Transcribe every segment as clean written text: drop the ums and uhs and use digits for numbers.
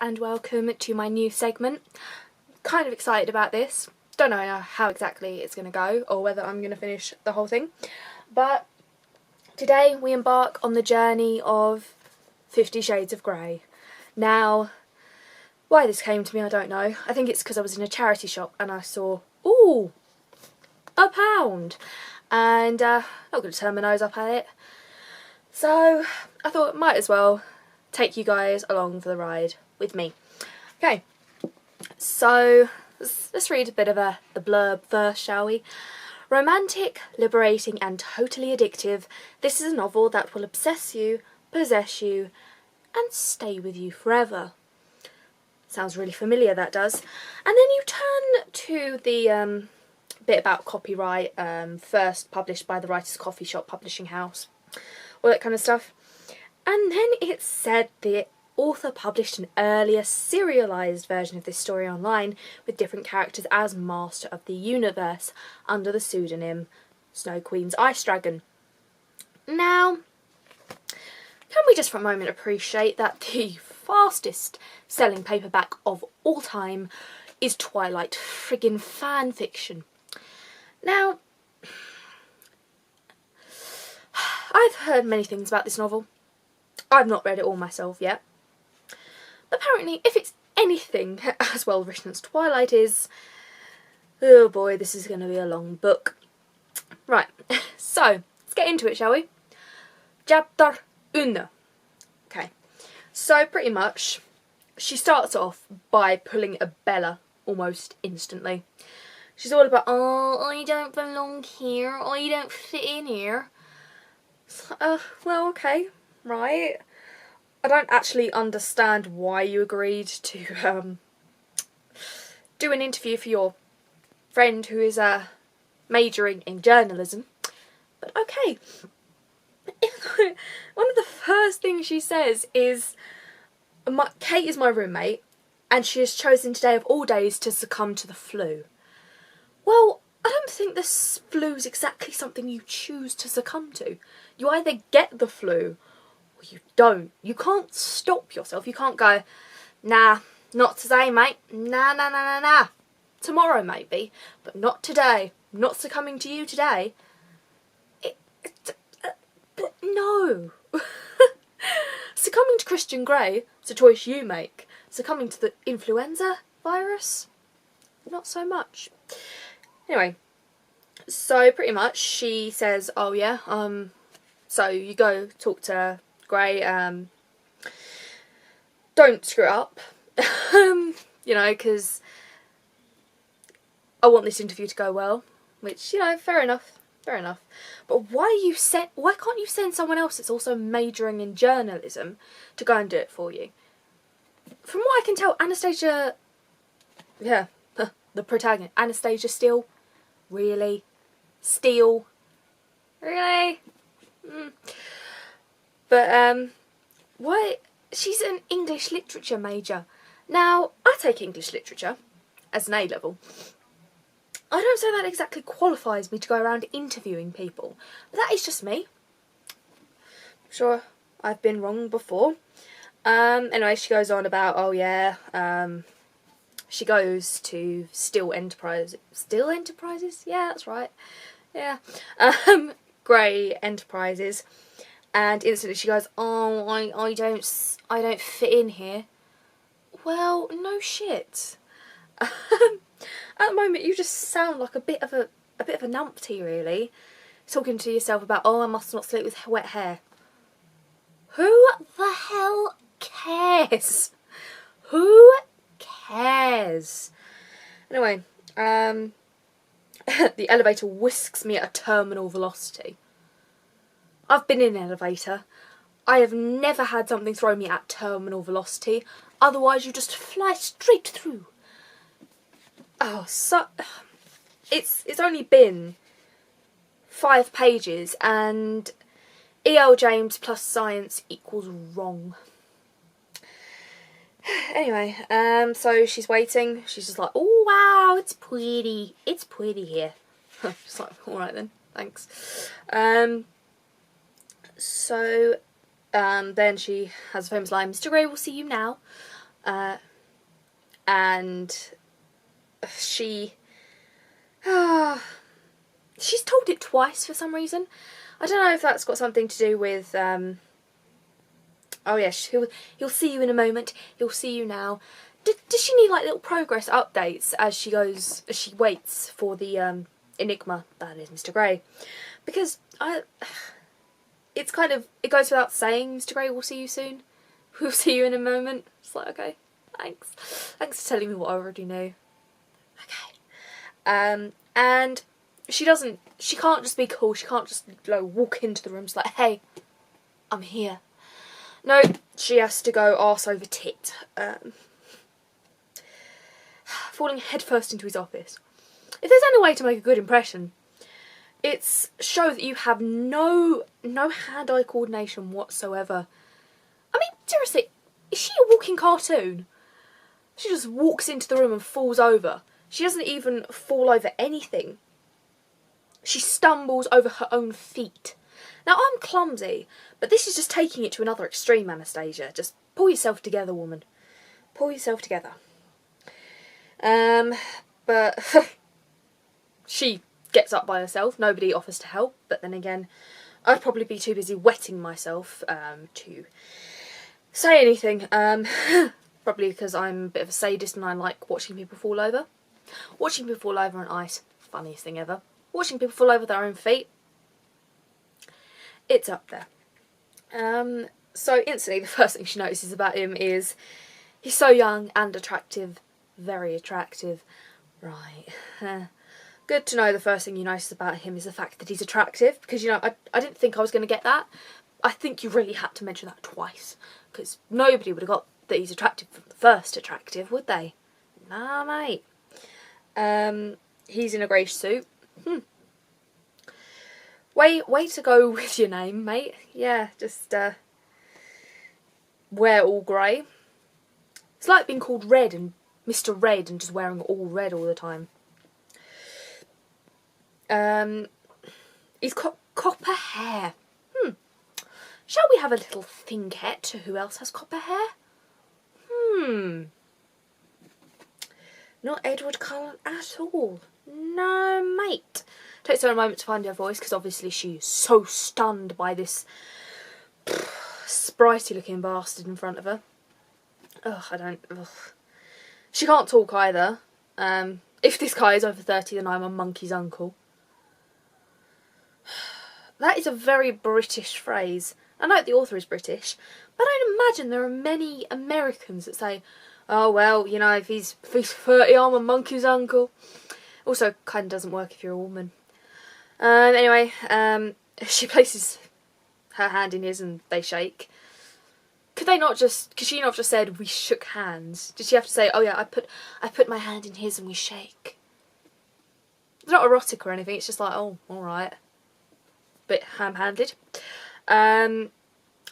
and welcome to my new segment. Kind of excited about this. Don't know how exactly it's going to go or whether I'm going to finish the whole thing. But today we embark on the journey of 50 Shades of Grey. Now, why this came to me I don't know. I think it's because I was in a charity shop and I saw, ooh, £1. And not going to turn my nose up at it. So I thought might as well take you guys along for the ride with me. Okay, so let's read a bit of the blurb first, shall we? Romantic, liberating and totally addictive, this is a novel that will obsess you, possess you and stay with you forever. Sounds really familiar, that does. And then you turn to the bit about copyright, first published by the Writers' Coffee Shop Publishing House, all that kind of stuff. And then it said the author published an earlier serialised version of this story online with different characters as Master of the Universe under the pseudonym Snow Queen's Ice Dragon. Now, can we just for a moment appreciate that the fastest selling paperback of all time is Twilight friggin' fan fiction? Now, I've heard many things about this novel. I've not read it all myself yet. But apparently, if it's anything as well written as Twilight is, oh boy, this is going to be a long book. Right, so let's get into it, shall we? Chapter 1. Okay, so pretty much she starts off by pulling a Bella almost instantly. She's all about, oh, I don't belong here, I don't fit in here. Well, okay, right. I don't actually understand why you agreed to do an interview for your friend who is majoring in journalism, but okay. One of the first things she says is, Kate is my roommate and she has chosen today of all days to succumb to the flu. Well, I don't think this flu is exactly something you choose to succumb to. You either get the flu or you don't. You can't stop yourself. You can't go, nah, not today, mate. Nah. Tomorrow, maybe, but not today. I'm not succumbing to you today. No. Succumbing to Christian Grey is a choice you make. Succumbing to the influenza virus? Not so much. Anyway, so pretty much she says, oh yeah, so you go talk to Grey, don't screw it up, you know, because I want this interview to go well, which, you know, fair enough. But why can't you send someone else that's also majoring in journalism to go and do it for you? From what I can tell, Anastasia, yeah, the protagonist, Anastasia Steele, really? Steele? Really? But, why? She's an English literature major. Now, I take English literature as an A-level. I don't say that exactly qualifies me to go around interviewing people, but that is just me. I'm sure I've been wrong before. Anyway, she goes on about, oh yeah, she goes to Still Enterprises. Still Enterprises? Yeah, that's right. Yeah. Grey Enterprises. And instantly she goes, oh, I don't fit in here. Well, no shit. At the moment, you just sound like a bit of a numpty, really. Talking to yourself about, oh, I must not sleep with wet hair. Who the hell cares? Who cares? Anyway, the elevator whisks me at a terminal velocity. I've been in an elevator. I have never had something throw me at terminal velocity. Otherwise, you just fly straight through. Oh, so it's only been 5 pages and E.L. James plus science equals wrong. Anyway, so she's waiting. She's just like, oh wow, it's pretty here. Just like, all right then, thanks. So then she has a famous line, Mr. Grey will see you now. and she... she's told it twice for some reason. I don't know if that's got something to do with... oh yes, he'll see you in a moment. He'll see you now. Does she need like little progress updates as she waits for the enigma that is Mr. Grey? Because it's kind of, it goes without saying, Mr. Grey will see you soon. We'll see you in a moment. It's like, okay, thanks. Thanks for telling me what I already knew. Okay. And she can't just be cool. She can't just like walk into the room just like, hey, I'm here. No, she has to go arse over tit. Falling headfirst into his office. If there's any way to make a good impression, it's show that you have no hand-eye coordination whatsoever. I mean, seriously, is she a walking cartoon? She just walks into the room and falls over. She doesn't even fall over anything. She stumbles over her own feet. Now, I'm clumsy, but this is just taking it to another extreme, Anastasia. Just pull yourself together, woman. Pull yourself together. But she gets up by herself. Nobody offers to help. But then again, I'd probably be too busy wetting myself to say anything. Probably because I'm a bit of a sadist and I like watching people fall over. Watching people fall over on ice, funniest thing ever. Watching people fall over their own feet, it's up there. So instantly the first thing she notices about him is he's so young and attractive. Very attractive. Right. Good to know the first thing you notice about him is the fact that he's attractive. Because, you know, I didn't think I was going to get that. I think you really had to mention that twice. Because nobody would have got that he's attractive from the first attractive, would they? Nah, mate. He's in a grey suit. Way to go with your name, mate. Yeah, just wear all grey. It's like being called Red and Mr. Red and just wearing all red all the time. He's got copper hair. Shall we have a little think at who else has copper hair? Not Edward Cullen at all. No, mate. Takes her a moment to find her voice because obviously she's so stunned by this spritey looking bastard in front of her. Ugh. She can't talk either. If this guy is over 30, then I'm a monkey's uncle. That is a very British phrase. I know the author is British, but I don't imagine there are many Americans that say, oh well, you know, if he's 30, I'm a monkey's uncle. Also, kind of doesn't work if you're a woman. Anyway, she places her hand in his and they shake. Could she not just said we shook hands? Did she have to say, oh yeah, I put my hand in his and we shake? It's not erotic or anything, it's just like, oh, alright. Bit ham-handed.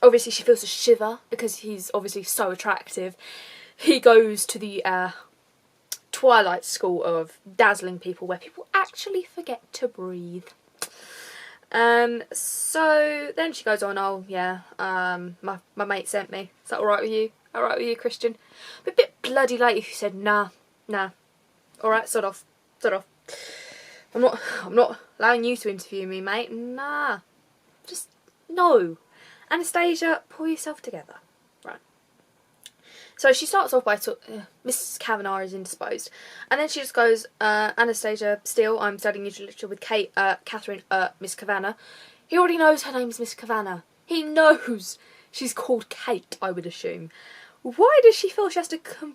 Obviously she feels a shiver because he's obviously so attractive. He goes to the Twilight School of dazzling people where people actually forget to breathe. So then she goes on, oh yeah, my mate sent me. Is that alright with you? Alright with you, Christian? But a bit bloody late if you said nah. Alright, sod off. I'm not allowing you to interview me, mate. Nah. Just no. Anastasia, pull yourself together. Right. So she starts off by Mrs. Kavanagh is indisposed. And then she just goes, Anastasia, still, I'm studying literature with Catherine, Miss Kavanagh. He already knows her name's Miss Kavanagh. He knows she's called Kate, I would assume. Why does she feel she has to become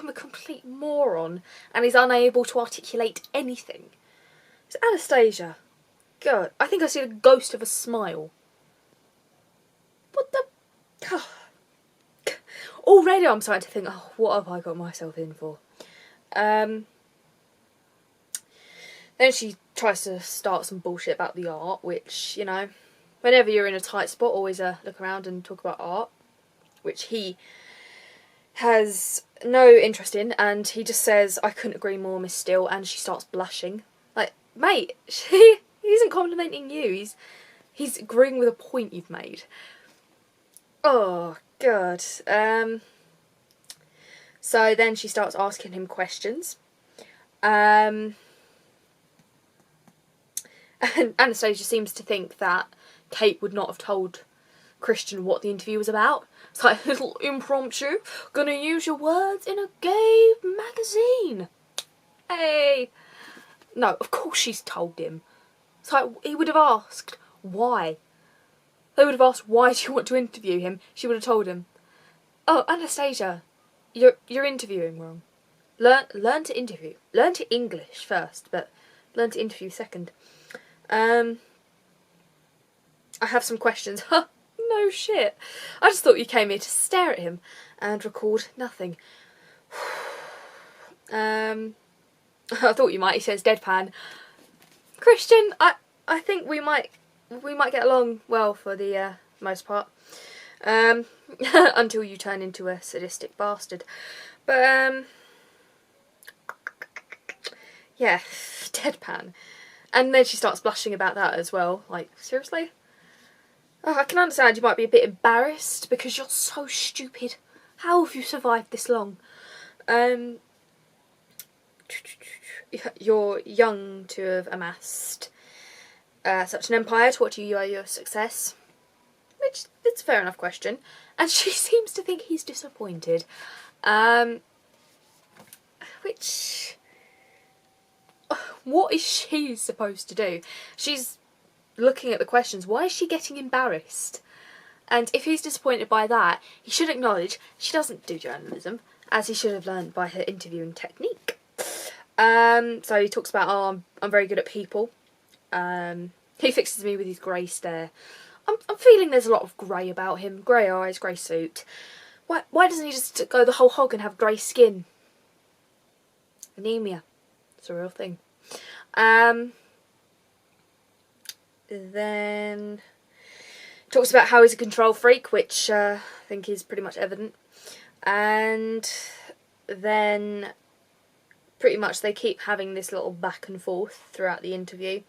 a complete moron and is unable to articulate anything? It's Anastasia. God, I think I see the ghost of a smile. What the... Oh. Already I'm starting to think, oh, what have I got myself in for? Then she tries to start some bullshit about the art, which, you know, whenever you're in a tight spot, always look around and talk about art, which he has no interest in, and he just says, I couldn't agree more, Miss Steele, and she starts blushing. Like, mate, he isn't complimenting you, he's agreeing with a point you've made. Oh, God. So then she starts asking him questions. And Anastasia seems to think that Kate would not have told Christian what the interview was about. It's like a little impromptu. Gonna use your words in a gay magazine. Hey. No, of course she's told him. It's like he would have asked why. They would have asked, why do you want to interview him? She would have told him, oh, Anastasia, you're interviewing wrong. Learn to interview. Learn to English first, but learn to interview second. I have some questions. Huh, no shit. I just thought you came here to stare at him and record nothing. I thought you might. He says deadpan. Christian, I think we might get along well for the most part. Until you turn into a sadistic bastard. But yeah, deadpan. And then she starts blushing about that as well. Like, seriously? Oh, I can understand you might be a bit embarrassed because you're so stupid. How have you survived this long? You're young to have amassed such an empire. To what do you owe your success? Which, it's a fair enough question. And she seems to think he's disappointed. Which... what is she supposed to do? She's looking at the questions. Why is she getting embarrassed? And if he's disappointed by that, he should acknowledge she doesn't do journalism, as he should have learned by her interviewing technique. So he talks about, oh, I'm very good at people. He fixes me with his grey stare. I'm feeling there's a lot of grey about him. Grey eyes, grey suit. Why doesn't he just go the whole hog and have grey skin? Anemia. It's a real thing. Then talks about how he's a control freak, which I think is pretty much evident. And then pretty much they keep having this little back and forth throughout the interview.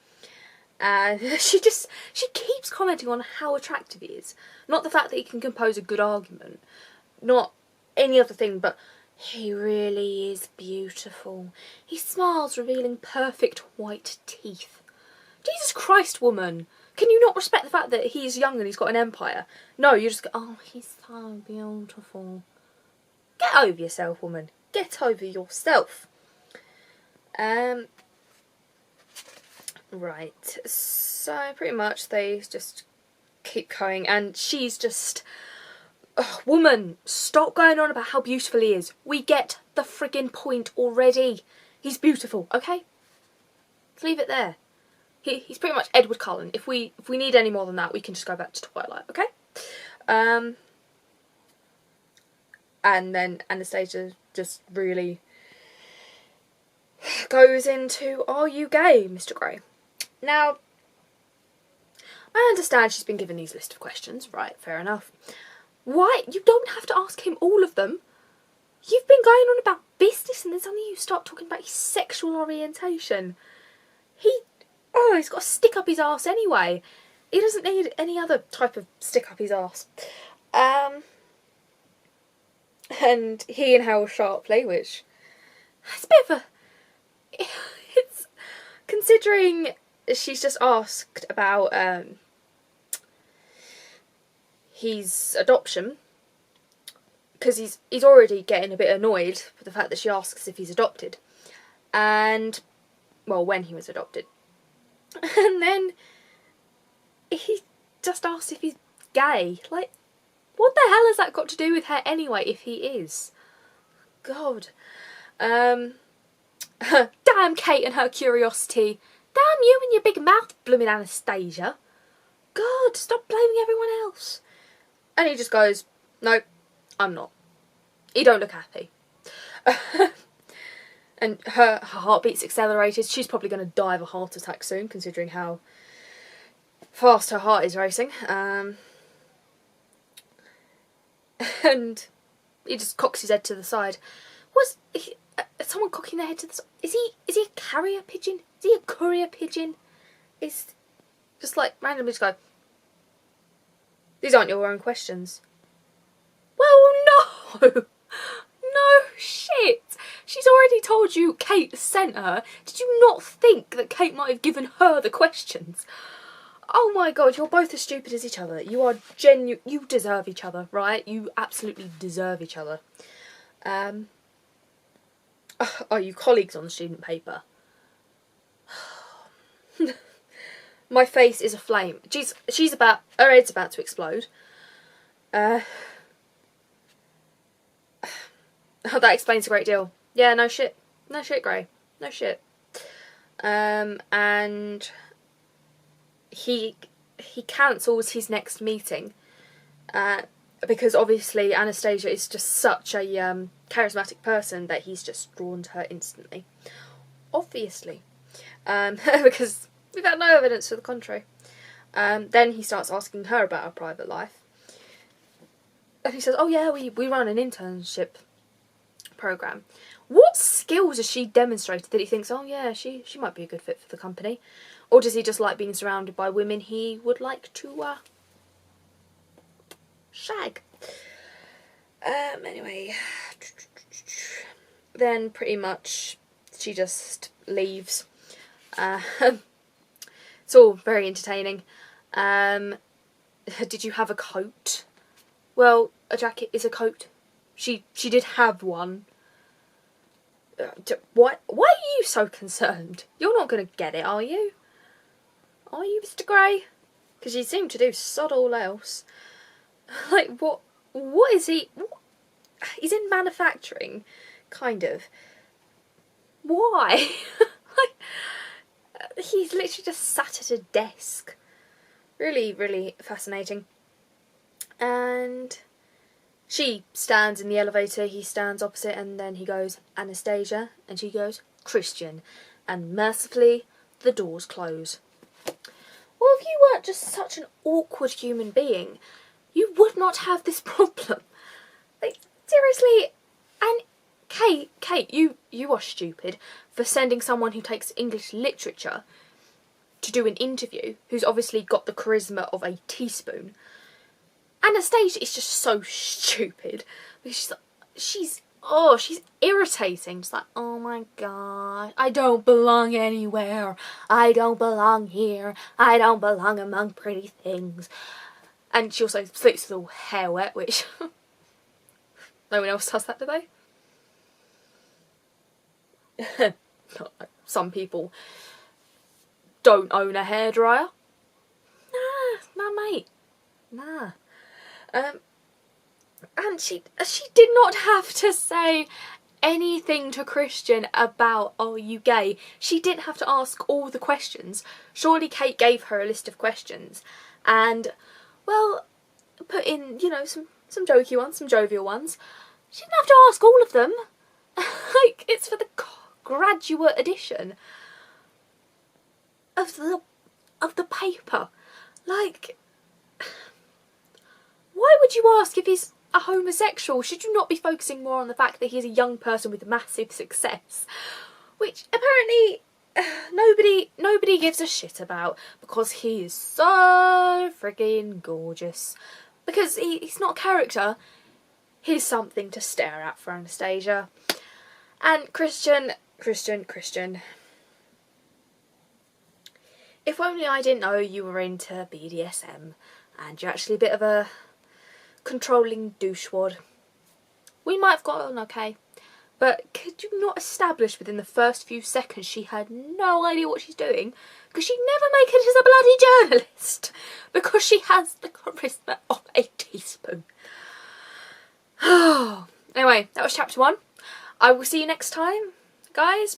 And she keeps commenting on how attractive he is. Not the fact that he can compose a good argument. Not any other thing, but he really is beautiful. He smiles, revealing perfect white teeth. Jesus Christ, woman. Can you not respect the fact that he's young and he's got an empire? No, you just go, oh, he's so beautiful. Get over yourself, woman. Get over yourself. Right, so pretty much they just keep going, and she's just, woman, stop going on about how beautiful he is. We get the friggin' point already. He's beautiful, okay? Let's leave it there. He's pretty much Edward Cullen. If we need any more than that, we can just go back to Twilight, okay? And then Anastasia just really goes into, are you gay, Mr. Grey? Now, I understand she's been given these list of questions, right, fair enough. Why? You don't have to ask him all of them. You've been going on about business and then suddenly you start talking about his sexual orientation. He's got a stick up his arse anyway. He doesn't need any other type of stick up his arse. And he inhales sharply, which is a bit of a... It's... Considering she's just asked about his adoption, because he's already getting a bit annoyed with the fact that she asks if he's adopted. And, well, when he was adopted. And then he just asks if he's gay. Like, what the hell has that got to do with her anyway, if he is? God. Damn Kate and her curiosity. Damn you and your big mouth, blooming Anastasia. God, stop blaming everyone else. And he just goes, nope, I'm not. He don't look happy. And her heartbeat's accelerated. She's probably going to die of a heart attack soon, considering how fast her heart is racing. And he just cocks his head to the side. Was someone cocking their head to the side? Is he a carrier pigeon? Is he a courier pigeon? It's just like randomly just go, these aren't your own questions. Well, no. No told you Kate sent her, did you not think that Kate might have given her the questions? Oh my god, you're both as stupid as each other. You are you deserve each other, right? You absolutely deserve each other. Are you colleagues on the student paper? My face is aflame. She's about, her head's about to explode. Oh, that explains a great deal. Yeah, no shit. No shit, Gray. No shit. And he cancels his next meeting because obviously Anastasia is just such a charismatic person that he's just drawn to her instantly. Obviously. Because we've had no evidence to the contrary. Then he starts asking her about her private life. And he says, oh yeah, we run an internship program. What skills has she demonstrated that he thinks, oh yeah, she might be a good fit for the company? Or does he just like being surrounded by women he would like to shag? Anyway, then pretty much she just leaves. It's all very entertaining. Did you have a coat? Well, a jacket is a coat. She did have one. Why are you so concerned? You're not going to get it, are you? Are you, Mr. Grey? Because you seem to do sod all else. Like, what is he? He's in manufacturing, kind of. Why? Like, he's literally just sat at a desk. Really, really fascinating. And she stands in the elevator, he stands opposite, and then he goes, Anastasia, and she goes, Christian. And mercifully, the doors close. Well, if you weren't just such an awkward human being, you would not have this problem. Like, seriously. And Kate, you are stupid for sending someone who takes English literature to do an interview, who's obviously got the charisma of a teaspoon. Anastasia is just so stupid because she's irritating. Just like, oh my god, I don't belong anywhere. I don't belong here. I don't belong among pretty things. And she also sleeps with all hair wet, which no one else does that, do they? Not like some people don't own a hairdryer. Nah, mate. Nah. And she did not have to say anything to Christian about, oh, you gay. She didn't have to ask all the questions. Surely Kate gave her a list of questions and, well, put in, you know, some jokey ones, some jovial ones. She didn't have to ask all of them. Like, it's for the graduate edition of the paper. Like, why would you ask if he's a homosexual? Should you not be focusing more on the fact that he's a young person with massive success? Which apparently nobody gives a shit about because he is so friggin' gorgeous. Because he's not a character, he's something to stare at for Anastasia. And Christian. If only I didn't know you were into BDSM and you're actually a bit of a controlling douchewad. We might have got on okay, but could you not establish within the first few seconds she had no idea what she's doing? Because she'd never make it as a bloody journalist because she has the charisma of a teaspoon. Anyway, that was chapter 1. I will see you next time, guys.